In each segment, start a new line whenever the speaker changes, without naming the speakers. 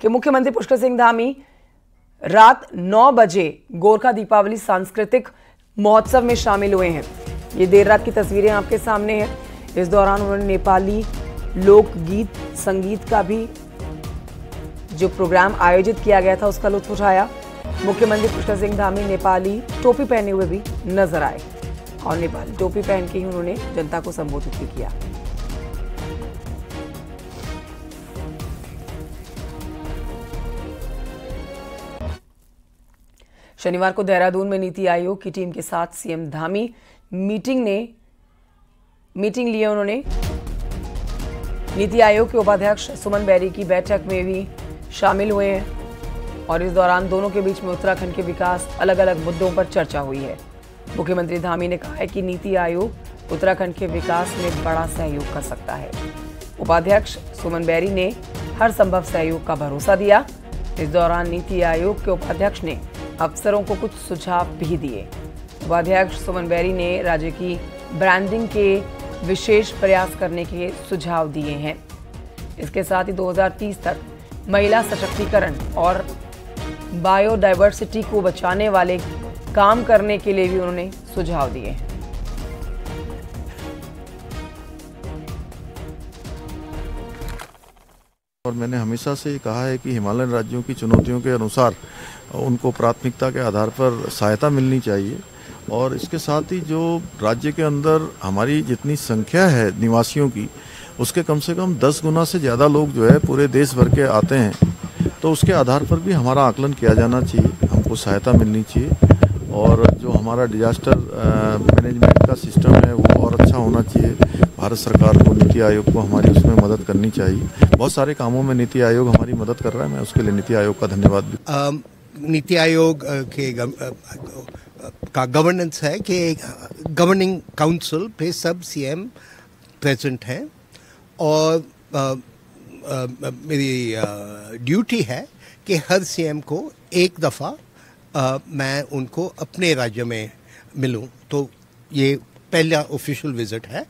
कि मुख्यमंत्री पुष्कर सिंह धामी रात 9 बजे गोरखा दीपावली सांस्कृतिक महोत्सव में शामिल हुए हैं। ये देर रात की तस्वीरें आपके सामने हैं। इस दौरान उन्होंने नेपाली लोकगीत संगीत का भी जो प्रोग्राम आयोजित किया गया था उसका लुत्फ उठाया। मुख्यमंत्री पुष्कर सिंह धामी नेपाली टोपी पहने हुए भी नजर आए और नेपाली टोपी पहन के ही उन्होंने जनता को संबोधित भी किया। शनिवार को देहरादून में नीति आयोग की टीम के साथ सीएम धामी मीटिंग लिए। उन्होंने नीति आयोग के उपाध्यक्ष सुमन बेरी की बैठक में भी शामिल हुए हैं और इस दौरान दोनों के बीच में उत्तराखंड के विकास अलग अलग मुद्दों पर चर्चा हुई है। मुख्यमंत्री धामी ने कहा है कि नीति आयोग उत्तराखंड के विकास में बड़ा सहयोग कर सकता है। उपाध्यक्ष सुमन बेरी ने हर संभव सहयोग का भरोसा दिया। इस दौरान नीति आयोग के उपाध्यक्ष ने अफसरों को कुछ सुझाव भी दिए। उपाध्यक्ष सुमन बेरी ने राज्य की ब्रांडिंग के विशेष प्रयास करने के सुझाव दिए हैं। इसके साथ ही 2030 तक महिला सशक्तिकरण और बायोडायवर्सिटी को बचाने वाले काम करने के लिए भी उन्होंने सुझाव दिए हैं।
और मैंने हमेशा से ये कहा है कि हिमालयन राज्यों की चुनौतियों के अनुसार उनको प्राथमिकता के आधार पर सहायता मिलनी चाहिए और इसके साथ ही जो राज्य के अंदर हमारी जितनी संख्या है निवासियों की उसके कम से कम 10 गुना से ज़्यादा लोग जो है पूरे देश भर के आते हैं, तो उसके आधार पर भी हमारा आकलन किया जाना चाहिए, हमको सहायता मिलनी चाहिए और जो हमारा डिजास्टर मैनेजमेंट का सिस्टम है वो और अच्छा होना चाहिए। भारत सरकार को, नीति आयोग को हमारी उसमें मदद करनी चाहिए। बहुत सारे कामों में नीति आयोग हमारी मदद कर रहा है, मैं उसके लिए नीति आयोग का धन्यवाद भी।
नीति आयोग के का गवर्नेंस है कि गवर्निंग काउंसिल पे सब सीएम प्रेजेंट हैं और मेरी ड्यूटी है कि हर सीएम को एक दफ़ा मैं उनको अपने राज्य में मिलूं, तो ये पहला ऑफिशियल विजिट है।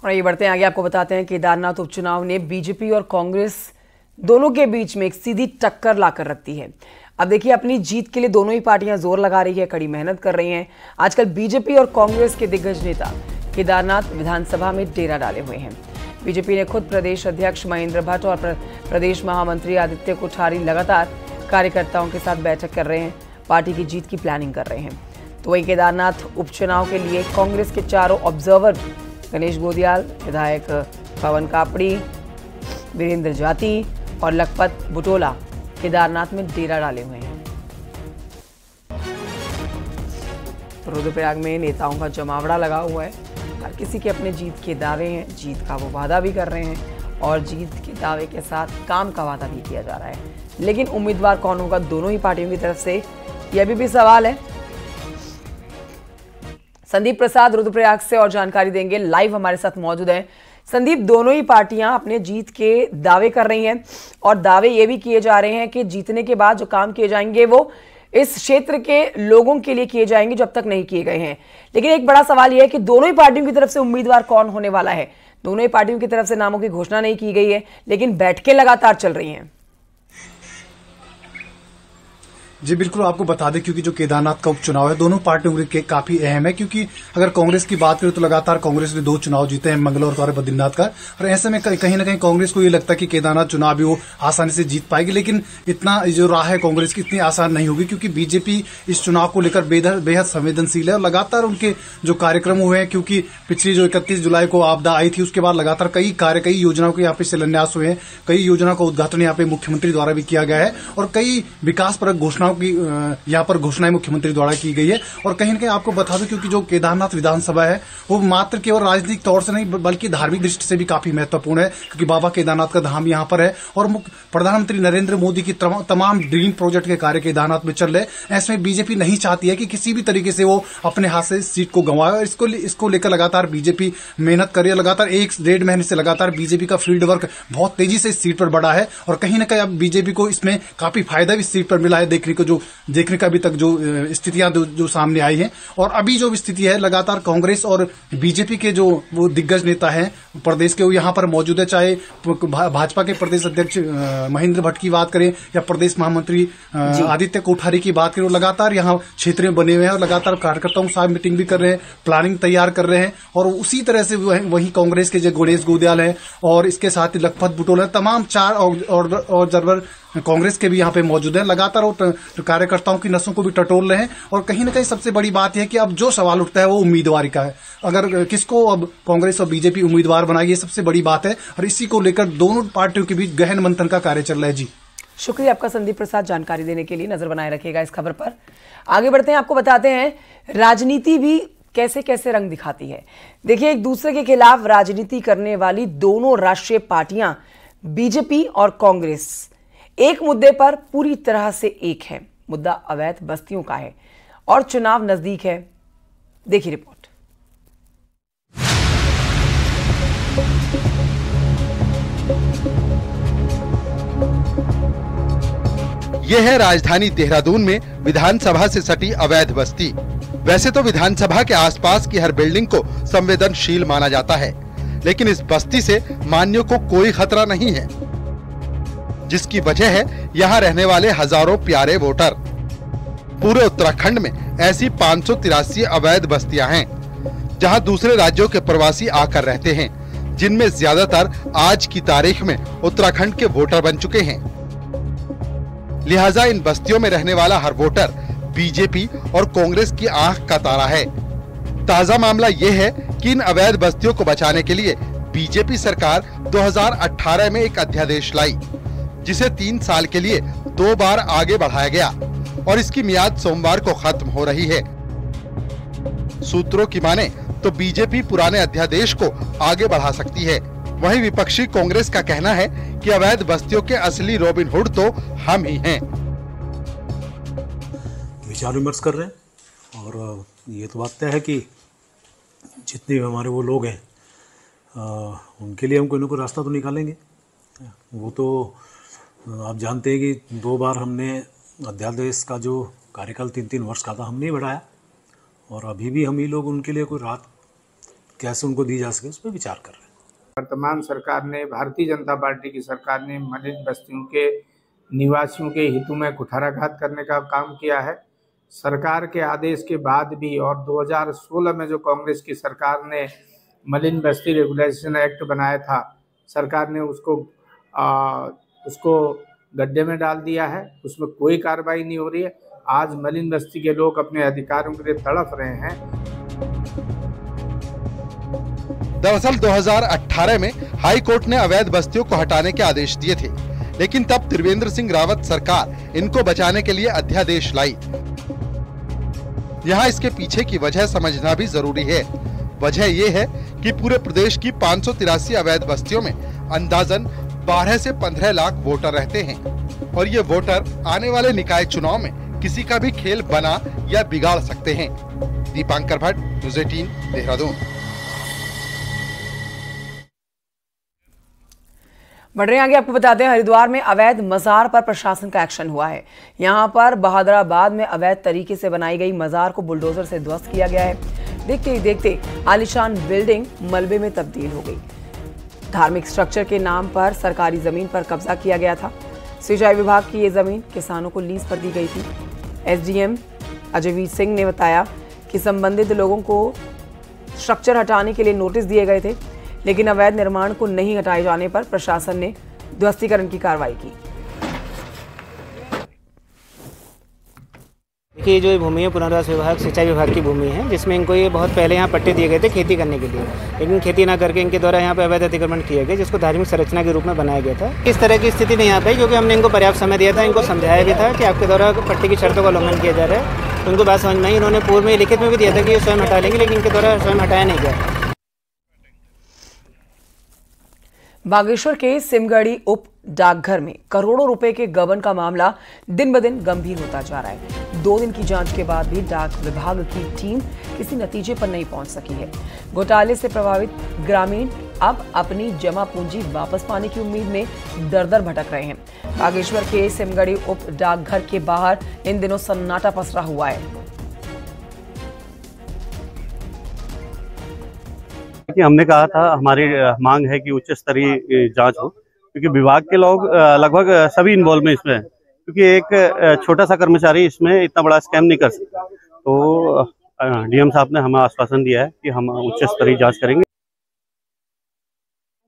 और ये बढ़ते हैं आगे, आपको बताते हैं केदारनाथ उपचुनाव ने बीजेपी और कांग्रेस दोनों के बीच में एक सीधी टक्कर लाकर रख दी है। अब देखिए, अपनी जीत के लिए दोनों ही पार्टियां जोर लगा रही है, कड़ी मेहनत कर रही हैं। आजकल बीजेपी और कांग्रेस के दिग्गज नेता केदारनाथ विधानसभा में डेरा डाले हुए हैं। बीजेपी ने खुद प्रदेश अध्यक्ष महेंद्र भट्ट और प्रदेश महामंत्री आदित्य कोठारी लगातार कार्यकर्ताओं के साथ बैठक कर रहे हैं, पार्टी की जीत की प्लानिंग कर रहे हैं। तो वहीं केदारनाथ उपचुनाव के लिए कांग्रेस के चारों ऑब्जर्वर गणेश गोदियाल, विधायक पवन कापड़ी, वीरेंद्र जाती और लखपत बुटोला केदारनाथ में डेरा डाले हुए हैं। रुद्रप्रयाग में नेताओं का जमावड़ा लगा हुआ है। हर किसी के अपने जीत के दावे हैं, जीत का वो वादा भी कर रहे हैं और जीत के दावे के साथ काम का वादा भी किया जा रहा है। लेकिन उम्मीदवार कौन होगा दोनों ही पार्टियों की तरफ से, यह भी सवाल है। संदीप प्रसाद रुद्रप्रयाग से और जानकारी देंगे, लाइव हमारे साथ मौजूद हैं। संदीप, दोनों ही पार्टियां अपने जीत के दावे कर रही हैं और दावे ये भी किए जा रहे हैं कि जीतने के बाद जो काम किए जाएंगे वो इस क्षेत्र के लोगों के लिए किए जाएंगे जो अब तक नहीं किए गए हैं। लेकिन एक बड़ा सवाल यह है कि दोनों ही पार्टियों की तरफ से उम्मीदवार कौन होने वाला है। दोनों ही पार्टियों की तरफ से नामों की घोषणा नहीं की गई है, लेकिन बैठकें लगातार चल रही हैं।
जी बिल्कुल, आपको बता दें क्योंकि जो केदारनाथ का उपचुनाव है दोनों पार्टियों के काफी अहम है, क्योंकि अगर कांग्रेस की बात करें तो लगातार कांग्रेस ने 2 चुनाव जीते हैं, मंगलौर और बद्रीनाथ का, और ऐसे में कहीं ना कहीं कांग्रेस को ये लगता है कि केदारनाथ चुनाव भी वो आसानी से जीत पाएगी। लेकिन इतना जो राह है कांग्रेस की इतनी आसान नहीं होगी, क्योंकि बीजेपी इस चुनाव को लेकर बेहद संवेदनशील है और लगातार उनके जो कार्यक्रम हुए हैं, क्योंकि पिछली जो 31 जुलाई को आपदा आई थी उसके बाद लगातार कई योजनाओं के यहाँ पे शिलान्यास हुए हैं, कई योजनाओं का उद्घाटन यहाँ पे मुख्यमंत्री द्वारा भी किया गया है और कई विकासपरक घोषणाओं की यहाँ पर घोषणाएं मुख्यमंत्री द्वारा की गई है। और कहीं न कहीं आपको बता दूं, क्योंकि जो केदारनाथ विधानसभा है वो मात्र केवल राजनीतिक तौर से नहीं बल्कि धार्मिक दृष्टि से भी काफी महत्वपूर्ण है, क्योंकि बाबा केदारनाथ का धाम यहाँ पर है और प्रधानमंत्री नरेंद्र मोदी की तमाम ड्रीम प्रोजेक्ट के कार्य केदारनाथ में चल रहे हैं। ऐसे में बीजेपी नहीं चाहती है कि किसी भी तरीके से वो अपने हाथ से सीट को गंवाए और इसको लेकर लगातार बीजेपी मेहनत कर रही है। लगातार 1-1.5 महीने से लगातार बीजेपी का फील्ड वर्क बहुत तेजी से इस सीट पर बढ़ा है और कहीं न कहीं अब बीजेपी को इसमें काफी फायदा भी इस सीट पर मिला है देखने को को जो देखने का अभी तक जो स्थितियां जो सामने आई हैं, और अभी जो स्थिति है लगातार कांग्रेस और बीजेपी के जो वो दिग्गज नेता हैं प्रदेश के, वो यहाँ पर मौजूद है। चाहे भाजपा के प्रदेश अध्यक्ष महेंद्र भट्ट की बात करें या प्रदेश महामंत्री आदित्य कोठारी की बात करें, लगातार यहाँ क्षेत्र में बने हुए हैं और लगातार कार्यकर्ताओं के साथ मीटिंग भी कर रहे हैं, प्लानिंग तैयार कर रहे हैं। और उसी तरह से वही कांग्रेस के जो गणेश गोदयाल है और इसके साथ ही लखपत बुटोल है, तमाम चार और जरवर कांग्रेस के भी यहाँ पे मौजूद हैं। लगातार वो कार्यकर्ताओं की नसों को भी टटोल रहे हैं। और कहीं ना कहीं सबसे बड़ी बात यह है कि अब जो सवाल उठता है वो उम्मीदवार का है। अगर किसको अब कांग्रेस और बीजेपी उम्मीदवार बनाएगी, ये सबसे बड़ी बात है। और इसी को लेकर दोनों पार्टियों के बीच गहन मंथन का कार्य चल रहा है। जी
शुक्रिया आपका संदीप प्रसाद, जानकारी देने के लिए। नजर बनाए रखिएगा इस खबर पर। आगे बढ़ते हैं, आपको बताते हैं राजनीति भी कैसे कैसे रंग दिखाती है। देखिए, एक दूसरे के खिलाफ राजनीति करने वाली दोनों राष्ट्रीय पार्टियां बीजेपी और कांग्रेस एक मुद्दे पर पूरी तरह से एक है। मुद्दा अवैध बस्तियों का है और चुनाव नजदीक है। देखिए रिपोर्ट।
यह है राजधानी देहरादून में विधानसभा से सटी अवैध बस्ती। वैसे तो विधानसभा के आसपास की हर बिल्डिंग को संवेदनशील माना जाता है, लेकिन इस बस्ती से मान्यों को कोई खतरा नहीं है, जिसकी वजह है यहाँ रहने वाले हजारों प्यारे वोटर। पूरे उत्तराखंड में ऐसी 583 अवैध बस्तियां हैं, जहां दूसरे राज्यों के प्रवासी आकर रहते हैं, जिनमें ज्यादातर आज की तारीख में उत्तराखंड के वोटर बन चुके हैं। लिहाजा इन बस्तियों में रहने वाला हर वोटर बीजेपी और कांग्रेस की आंख का तारा है। ताजा मामला ये है कि इन अवैध बस्तियों को बचाने के लिए बीजेपी सरकार 2018 में एक अध्यादेश लाई, जिसे 3 साल के लिए 2 बार आगे बढ़ाया गया और इसकी मियाद सोमवार को खत्म हो रही है। सूत्रों की माने तो बीजेपी पुराने अध्यादेश को आगे बढ़ा सकती है। वहीं विपक्षी कांग्रेस का कहना है कि अवैध बस्तियों के असली रॉबिन हुड तो हम ही हैं।
विचार विमर्श कर रहे हैं और ये तो बात तय है कि जितने भी हमारे वो लोग हैं उनके लिए हम कोई ना कोई रास्ता तो निकालेंगे। वो तो आप जानते हैं कि 2 बार हमने अध्यादेश का जो कार्यकाल 3-3 वर्ष का था हमने ही बढ़ाया, और अभी भी हम ही लोग उनके लिए कोई राहत कैसे उनको दी जा सके उस पर विचार कर रहे हैं।
वर्तमान सरकार ने, भारतीय जनता पार्टी की सरकार ने मलिन बस्तियों के निवासियों के हितों में कुठाराघात करने का काम किया है। सरकार के आदेश के बाद भी और 2016 में जो कांग्रेस की सरकार ने मलिन बस्ती रेगुलेशन एक्ट बनाया था, सरकार ने उसको गड्ढे में डाल दिया है। उसमें कोई कार्रवाई नहीं हो रही है। आज मलिन बस्ती के लोग अपने अधिकारों के लिए तड़प रहे हैं।
दरअसल 2018 में हाई कोर्ट ने अवैध बस्तियों को हटाने के आदेश दिए थे, लेकिन तब त्रिवेंद्र सिंह रावत सरकार इनको बचाने के लिए अध्यादेश लाई। यहाँ इसके पीछे की वजह समझना भी जरूरी है। वजह ये है कि पूरे प्रदेश की 583 अवैध बस्तियों में अंदाजन 12 से 15 लाख वोटर रहते हैं, और ये वोटर आने वाले निकाय चुनाव में किसी का भी खेल बना या बिगाड़ सकते हैं। दीपांकर भट्ट, न्यूज़ 18, देहरादून।
बढ़ रहे आगे, आपको बताते हैं हरिद्वार में अवैध मजार पर प्रशासन का एक्शन हुआ है। यहां पर बहादुराबाद में अवैध तरीके से बनाई गई मजार को बुलडोजर से ध्वस्त किया गया है। देखते ही देखते आलीशान बिल्डिंग मलबे में तब्दील हो गई। धार्मिक स्ट्रक्चर के नाम पर सरकारी जमीन पर कब्जा किया गया था। सिंचाई विभाग की ये जमीन किसानों को लीज पर दी गई थी। एसडीएम अजयवीर सिंह ने बताया कि संबंधित लोगों को स्ट्रक्चर हटाने के लिए नोटिस दिए गए थे, लेकिन अवैध निर्माण को नहीं हटाए जाने पर प्रशासन ने ध्वस्तीकरण की कार्रवाई की।
देखिए, जो भूमि है पुनर्वास विभाग सिंचाई विभाग की भूमि है, जिसमें इनको ये बहुत पहले यहाँ पट्टे दिए गए थे खेती करने के लिए, लेकिन खेती ना करके इनके द्वारा यहाँ पे अवैध अतिक्रमण किए गए, जिसको धार्मिक संरचना के रूप में बनाया गया था। इस तरह की स्थिति नहीं आ पाई, क्योंकि हमने इनको पर्याप्त समय दिया था, इनको समझाया भी था कि आपके द्वारा पट्टे की शर्तों का उल्लंघन किया जा रहा है। तो उनको बात समझ में आई। इन्होंने पूर्व में लिखित में भी दिया था कि ये स्वयं हटा लेंगे, लेकिन इनके द्वारा स्वयं हटाया नहीं गया।
बागेश्वर के सिमगढ़ी उप डाकघर में करोड़ों रुपए के गबन का मामला दिन ब दिन गंभीर होता जा रहा है। 2 दिन की जांच के बाद भी डाक विभाग की टीम किसी नतीजे पर नहीं पहुंच सकी है। घोटाले से प्रभावित ग्रामीण अब अपनी जमा पूंजी वापस पाने की उम्मीद में दर-दर भटक रहे हैं। बागेश्वर के सिमगड़ी उप डाकघर के बाहर इन दिनों सन्नाटा पसरा हुआ है।
कि हमने कहा था, हमारी मांग है कि उच्च स्तरीय जांच हो, क्योंकि विभाग के लोग लगभग सभी इन्वॉल्व में इसमें, क्योंकि एक छोटा सा कर्मचारी इसमें इतना बड़ा स्कैम नहीं कर सकता। तो डीएम साहब ने हमें आश्वासन दिया है कि हम उच्च स्तरीय जांच करेंगे।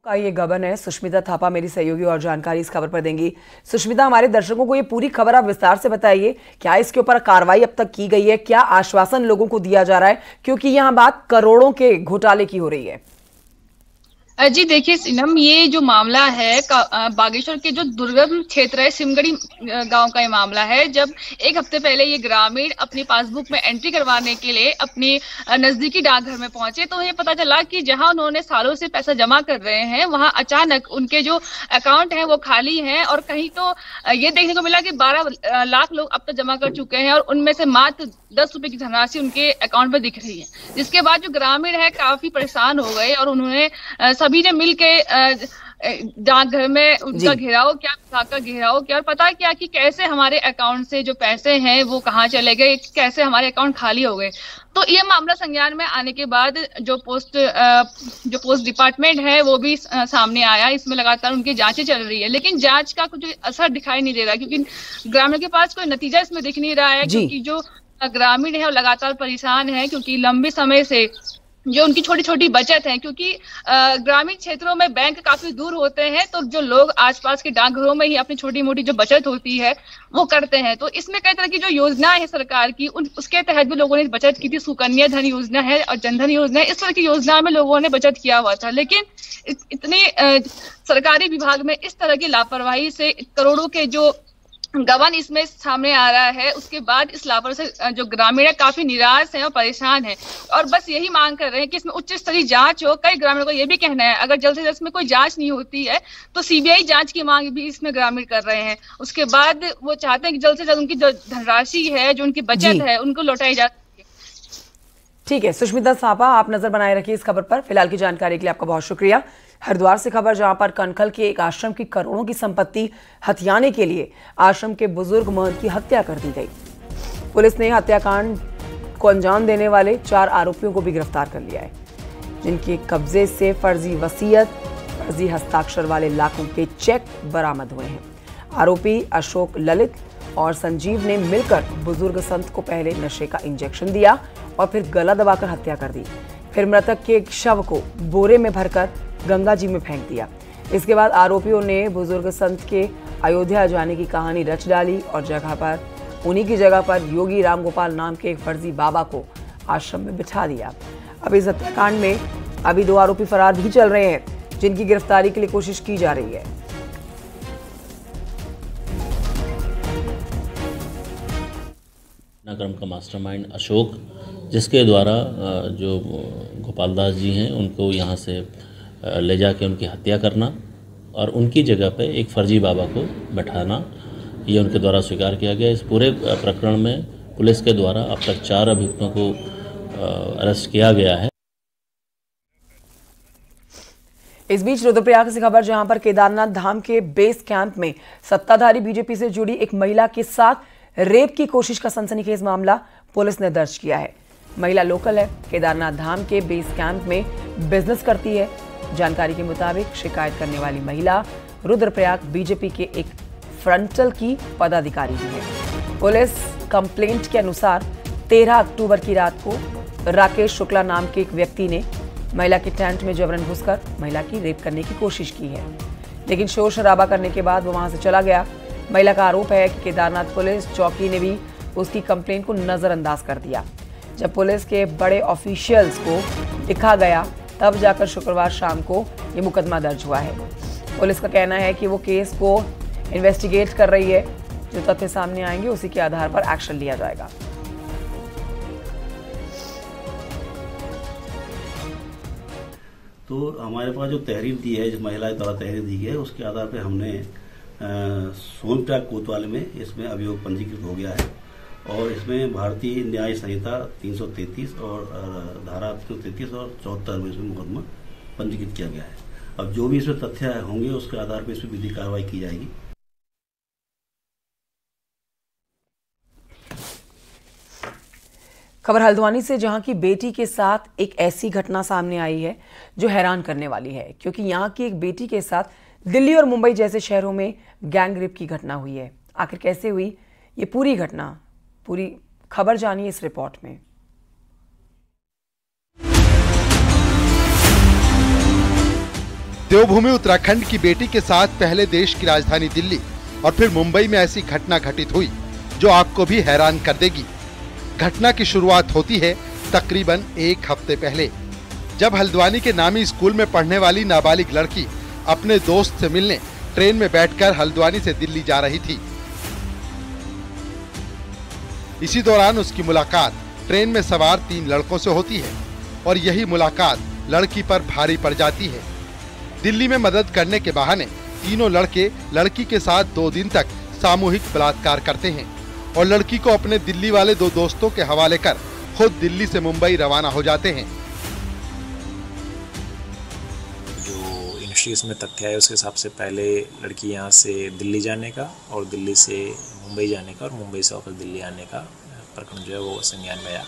का ये गबन है सुष्मिता थापा, मेरी सहयोगी, और जानकारी इस खबर पर देंगी। सुष्मिता, हमारे दर्शकों को ये पूरी खबर आप विस्तार से बताइए, क्या इसके ऊपर कार्रवाई अब तक की गई है, क्या आश्वासन लोगों को दिया जा रहा है, क्योंकि यहाँ बात करोड़ों के घोटाले की हो रही है।
जी देखिए सीनम, ये जो मामला है बागेश्वर के जो दुर्गम क्षेत्र है सिमगड़ी गांव का ये मामला है। जब एक हफ्ते पहले ये ग्रामीण अपनी पासबुक में एंट्री करवाने के लिए अपनी नजदीकी डाकघर में पहुंचे, तो ये पता चला कि जहां उन्होंने सालों से पैसा जमा कर रहे हैं, वहां अचानक उनके जो अकाउंट हैं वो खाली हैं। और कहीं तो ये देखने को मिला कि 12 लाख लोग अब तक जमा कर चुके हैं और उनमें से मात्र 10 रुपए की धनराशि उनके अकाउंट में दिख रही है। जिसके बाद जो ग्रामीण है काफी परेशान हो गए और उन्होंने सभी ने मिलके डाकघर में उनका घेराव किया, विभाग का घेराव किया और पता किया कि कैसे हमारे अकाउंट से जो पैसे हैं वो कहाँ चले गए, कैसे हमारे अकाउंट खाली हो गए। तो ये मामला संज्ञान में आने के बाद जो पोस्ट डिपार्टमेंट है वो भी सामने आया। इसमें लगातार उनकी जांचें चल रही है, लेकिन जांच का कुछ असर दिखाई नहीं दे रहा, क्योंकि ग्रामीण के पास कोई नतीजा इसमें दिख नहीं रहा है। क्योंकि जो ग्रामीण है वो लगातार परेशान है, क्योंकि लंबे समय से जो उनकी छोटी छोटी बचत है, क्योंकि ग्रामीण क्षेत्रों में बैंक काफी दूर होते हैं, तो जो लोग आसपास के डाकघरों में ही अपनी छोटी मोटी जो बचत होती है वो करते हैं। तो इसमें कई तरह की जो योजना है सरकार की, उसके तहत भी लोगों ने बचत की थी। सुकन्या धन योजना है और जनधन योजना है, इस तरह की योजना में लोगों ने बचत किया हुआ था। लेकिन इतनी सरकारी विभाग में इस तरह की लापरवाही से करोड़ों के जो गबन इसमें सामने आ रहा है, उसके बाद इस लापरवाही से जो ग्रामीण है काफी निराश है और परेशान है और बस यही मांग कर रहे हैं कि इसमें उच्च स्तरीय जांच हो। कई ग्रामीणों को यह भी कहना है अगर जल्द से जल्द इसमें कोई जांच नहीं होती है तो सीबीआई जांच की मांग भी इसमें ग्रामीण कर रहे हैं। उसके बाद वो चाहते हैं कि जल्द से जल्द उनकी जो धनराशि है, जो उनकी बचत है, उनको लौटाई जा।
ठीक है सुष्मिता थापा, आप नजर बनाए रखिए इस खबर पर। फिलहाल की जानकारी के लिए आपका बहुत शुक्रिया। हरिद्वार से खबर, जहां पर कनखल के एक आश्रम की करोड़ों की संपत्ति हथियाने के लिए आश्रम के बुजुर्ग महंत की हत्या कर दी गई। पुलिस ने हत्याकांड को अंजाम देने वाले 4 आरोपियों को भी गिरफ्तार कर लिया है, जिनके कब्जे से फर्जी वसीयत, फर्जी हस्ताक्षर वाले लाखों के चेक बरामद हुए हैं। आरोपी अशोक ललित और संजीव ने मिलकर बुजुर्ग संत को पहले नशे का इंजेक्शन दिया और फिर गला दबाकर हत्या कर दी। फिर मृतक के एक शव को बोरे में भरकर गंगा जी में फेंक दिया। इसके बाद आरोपियों ने बुजुर्ग संत के अयोध्या जाने की कहानी रच डाली और उन्हीं की जगह पर योगी राम गोपाल नाम के एक फर्जी बाबा को आश्रम में बिठा दिया। अब इस हत्याकांड में अभी 2 आरोपी फरार भी चल रहे हैं, जिनकी गिरफ्तारी के लिए कोशिश की जा रही है।
घटनाक्रम का मास्टरमाइंड अशोक, जिसके द्वारा जो गोपाल दास जी हैं उनको यहाँ से ले जाके उनकी हत्या करना और उनकी जगह पे एक फर्जी बाबा को बैठाना, ये उनके द्वारा स्वीकार किया गया। इस पूरे प्रकरण में पुलिस के द्वारा अब तक 4 अभियुक्तों को अरेस्ट किया गया है।
इस बीच रुद्रप्रयाग से खबर, जहां पर केदारनाथ धाम के बेस कैंप में सत्ताधारी बीजेपी से जुड़ी एक महिला के साथ रेप की कोशिश का सनसनीखेज मामला पुलिस ने दर्ज किया है। महिला लोकल है, केदारनाथ धाम के बेस कैंप में बिजनेस करती है। जानकारी के मुताबिक शिकायत करने वाली महिला रुद्रप्रयाग बीजेपी के एक फ्रंटल की पदाधिकारी भी है। पुलिस कंप्लेंट के अनुसार 13 अक्टूबर की रात को राकेश शुक्ला नाम के एक व्यक्ति ने महिला के टेंट में जबरन घुसकर महिला की रेप करने की कोशिश की है, लेकिन शोर शराबा करने के बाद वो वहां से चला गया। महिला का आरोप है कि केदारनाथ पुलिस चौकी ने भी उसकी कंप्लेंट को नजरअंदाज कर दिया। जब पुलिस के बड़े ऑफिशियल्स को लिखा गया तब जाकर शुक्रवार शाम को ये मुकदमा दर्ज हुआ है। पुलिस का कहना है कि वो केस को इन्वेस्टिगेट कर रही है। जो तथ्य सामने आएंगे उसी के आधार पर एक्शन लिया जाएगा।
तो हमारे पास जो तहरीर दी है, जिस महिला द्वारा तहरीर दी गई है, उसके आधार पर हमने सोनप्रयाग कोतवाल में इसमें अभियोग पंजीकृत हो गया है और इसमें भारतीय न्याय संहिता 333 और धारा 333 और 74 में इसमें मुकदमा पंजीकृत किया गया है। अब जो भी इसमें तथ्य होंगे उसके आधार पर इसमें विधिक कार्रवाई की जाएगी।
खबर हल्द्वानी से, जहां की बेटी के साथ एक ऐसी घटना सामने आई है जो हैरान करने वाली है, क्योंकि यहां की एक बेटी के साथ दिल्ली और मुंबई जैसे शहरों में गैंग रेप की घटना हुई है। आखिर कैसे हुई ये पूरी घटना, पूरी खबर जानिए इस रिपोर्ट में।
देवभूमि उत्तराखंड की बेटी के साथ पहले देश की राजधानी दिल्ली और फिर मुंबई में ऐसी घटना घटित हुई जो आपको भी हैरान कर देगी। घटना की शुरुआत होती है तकरीबन एक हफ्ते पहले, जब हल्द्वानी के नामी स्कूल में पढ़ने वाली नाबालिग लड़की अपने दोस्त से मिलने ट्रेन में बैठकर हल्द्वानी से दिल्ली जा रही थी। इसी दौरान उसकी मुलाकात ट्रेन में सवार 3 लड़कों से होती है और यही मुलाकात लड़की पर भारी पड़ जाती है। दिल्ली में मदद करने के बहाने तीनों लड़के लड़की के साथ 2 दिन तक सामूहिक बलात्कार करते हैं और लड़की को अपने दिल्ली वाले 2 दोस्तों के हवाले कर खुद दिल्ली से मुंबई रवाना हो जाते हैं।
जो इनिशियली इसमें तथ्य है उसके हिसाब से पहले लड़की यहाँ से दिल्ली जाने का और दिल्ली से मुंबई जाने का और मुंबई से वापस दिल्ली आने का प्रकरण जो है वो संज्ञान में आया।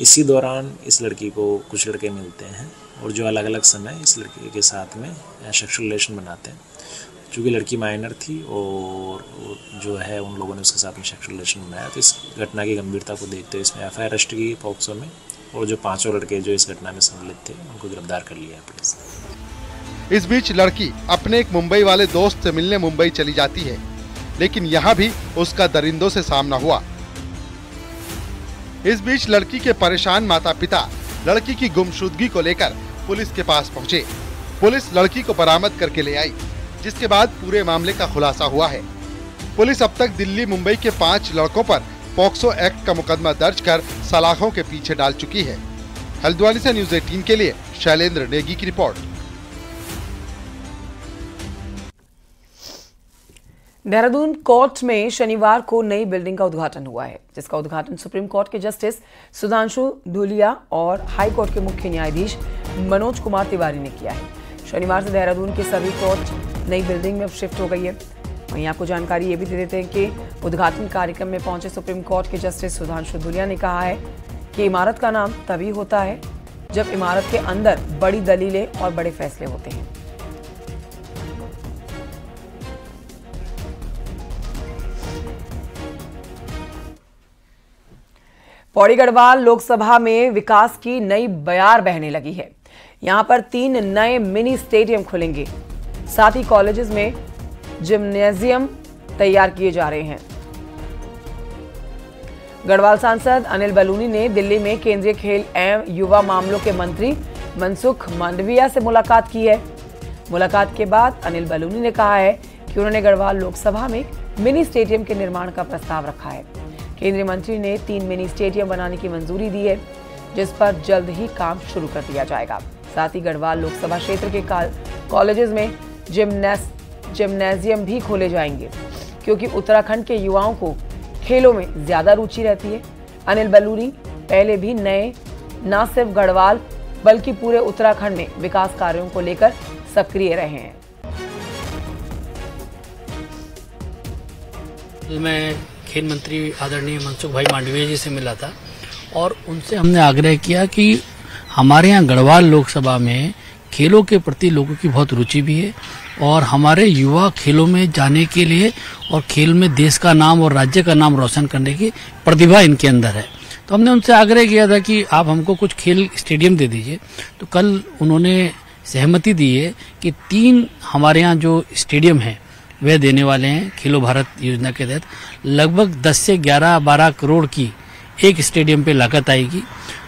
इसी दौरान इस लड़की को कुछ लड़के मिलते हैं और जो अलग अलग समय इस लड़की के साथ में सेक्सुअल रिलेशन बनाते हैं। चूँकि लड़की माइनर थी और जो है उन लोगों ने उसके साथ में सेक्सुअल रिलेशन बनाया, तो इस घटना की गंभीरता को देखते हुए इसमें FIR रजिस्टर की पॉक्सो में, और जो 5 लड़के जो इस घटना में सम्मिलित थे उनको गिरफ्तार कर लिया है पुलिस।
इस बीच लड़की अपने एक मुंबई वाले दोस्त से मिलने मुंबई चली जाती है, लेकिन यहाँ भी उसका दरिंदों से सामना हुआ। इस बीच लड़की के परेशान माता पिता लड़की की गुमशुदगी को लेकर पुलिस के पास पहुँचे। पुलिस लड़की को बरामद करके ले आई, जिसके बाद पूरे मामले का खुलासा हुआ है। पुलिस अब तक दिल्ली मुंबई के 5 लड़कों पर पॉक्सो एक्ट का मुकदमा दर्ज कर सलाखों के पीछे डाल चुकी है। हल्द्वानी से न्यूज़ 18 के लिए शैलेंद्र नेगी की रिपोर्ट।
देहरादून कोर्ट में शनिवार को नई बिल्डिंग का उद्घाटन हुआ है, जिसका उद्घाटन सुप्रीम कोर्ट के जस्टिस सुधांशु धूलिया और हाई कोर्ट के मुख्य न्यायाधीश मनोज कुमार तिवारी ने किया है। शनिवार से देहरादून के सभी कोर्ट नई बिल्डिंग में शिफ्ट हो गई है। वहीं आपको जानकारी ये भी दे देते हैं कि उद्घाटन कार्यक्रम में पहुंचे सुप्रीम कोर्ट के जस्टिस सुधांशु धूलिया ने कहा है कि इमारत का नाम तभी होता है जब इमारत के अंदर बड़ी दलीलें और बड़े फैसले होते हैं। पौड़ी गढ़वाल लोकसभा में विकास की नई बयार बहने लगी है। यहां पर 3 नए मिनी स्टेडियम खुलेंगे, साथ ही कॉलेजेस में जिम्नेजियम तैयार किए जा रहे हैं। गढ़वाल सांसद अनिल बलूनी ने दिल्ली में केंद्रीय खेल एवं युवा मामलों के मंत्री मनसुख मांडविया से मुलाकात की है। मुलाकात के बाद अनिल बलूनी ने कहा है कि उन्होंने गढ़वाल लोकसभा में मिनी स्टेडियम के निर्माण का प्रस्ताव रखा है। केंद्रीय मंत्री ने 3 मिनी स्टेडियम बनाने की मंजूरी दी है, जिस पर जल्द ही काम शुरू कर दिया जाएगा। साथ ही गढ़वाल लोकसभा क्षेत्र के कॉलेजेस में जिम्नेजियम भी खोले जाएंगे, क्योंकि उत्तराखंड के युवाओं को खेलों में ज्यादा रुचि रहती है। अनिल बलूनी पहले भी न सिर्फ गढ़वाल बल्कि पूरे उत्तराखंड में विकास कार्यों को लेकर सक्रिय रहे हैं।
मैं खेल मंत्री आदरणीय मनसुख भाई मांडविया जी से मिला था और उनसे हमने आग्रह किया कि हमारे यहाँ गढ़वाल लोकसभा में खेलों के प्रति लोगों की बहुत रुचि भी है और हमारे युवा खेलों में जाने के लिए और खेल में देश का नाम और राज्य का नाम रोशन करने की प्रतिभा इनके अंदर है। तो हमने उनसे आग्रह किया था कि आप हमको कुछ खेल स्टेडियम दे दीजिए। तो कल उन्होंने सहमति दी है कि 3 हमारे यहाँ जो स्टेडियम है वह देने वाले हैं। खेलो भारत योजना के तहत लगभग 10 से 11-12 करोड़ की एक स्टेडियम पे लागत आएगी।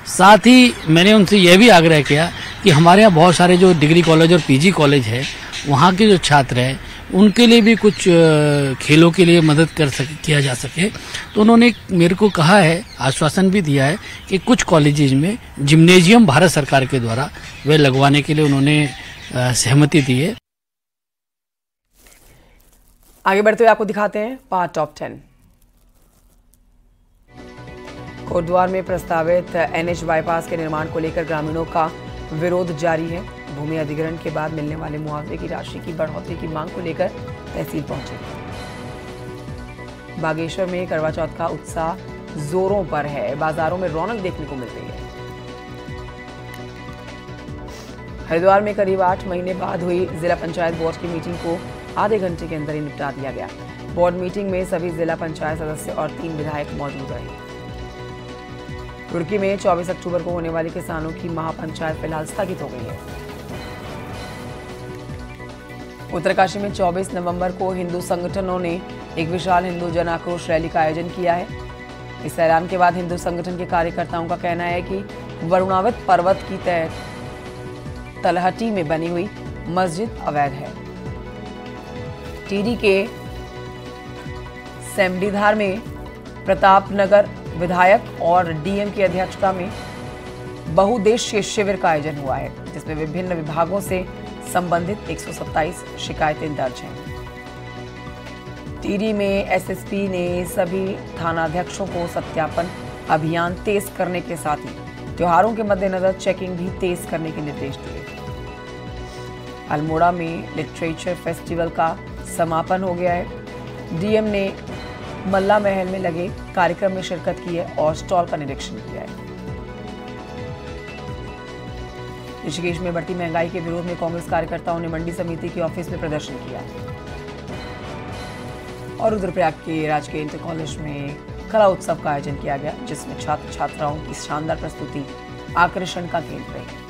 साथ ही मैंने उनसे यह भी आग्रह किया कि हमारे यहाँ बहुत सारे जो डिग्री कॉलेज और पीजी कॉलेज है, वहाँ के जो छात्र हैं उनके लिए भी कुछ खेलों के लिए मदद किया जा सके। तो उन्होंने मेरे को कहा है, आश्वासन भी दिया है कि कुछ कॉलेजेज में जिम्नेजियम भारत सरकार के द्वारा वे लगवाने के लिए उन्होंने सहमति दी है।
आगे बढ़ते हुए आपको दिखाते हैं पार्ट टॉप 10। कोटद्वार में प्रस्तावित NH बाईपास के निर्माण को लेकर ग्रामीणों का विरोध जारी है। भूमि अधिग्रहण के बाद मिलने वाले मुआवजे की राशि की बढ़ोतरी की मांग को लेकर तहसील पहुंचे। बागेश्वर में करवा चौथ का उत्साह जोरों पर है, बाजारों में रौनक देखने को मिल रही है। हरिद्वार में करीब 8 महीने बाद हुई जिला पंचायत बोर्ड की मीटिंग को आधे घंटे के अंदर ही निपटा दिया गया। बोर्ड मीटिंग में सभी जिला पंचायत सदस्य और 3 विधायक मौजूद रहे। रुड़की में 24 अक्टूबर को होने वाली किसानों की महापंचायत फिलहाल स्थगित हो गई है। उत्तरकाशी में 24 नवंबर को हिंदू संगठनों ने एक विशाल हिंदू जन आक्रोश रैली का आयोजन किया है। इस ऐलान के बाद हिंदू संगठन के कार्यकर्ताओं का कहना है कि वरुणावत पर्वत की तलहटी में बनी हुई मस्जिद अवैध है। टिहरी के सेमडीधार में प्रतापनगर विधायक और डीएम की अध्यक्षता में बहुउद्देशीय शिविर का आयोजन हुआ है, जिसमें विभिन्न विभागों से संबंधित 127 शिकायतें दर्ज हैं। टिहरी में एसएसपी ने सभी थानाध्यक्षों को सत्यापन अभियान तेज करने के साथ ही त्योहारों के मद्देनजर चेकिंग भी तेज करने के निर्देश दिए। अल्मोड़ा में लिटरेचर फेस्टिवल का समापन हो गया है। डीएम ने मल्ला महल में लगे कार्यक्रम में शिरकत की है और स्टॉल का निरीक्षण किया है। ऋषिकेश में बढ़ती महंगाई के विरोध में कांग्रेस कार्यकर्ताओं ने मंडी समिति के ऑफिस में प्रदर्शन किया और रुद्रप्रयाग के राजकीय इंटर कॉलेज में कला उत्सव का आयोजन किया गया, जिसमें छात्र छात्राओं की शानदार प्रस्तुति आकर्षण का केंद्र रही।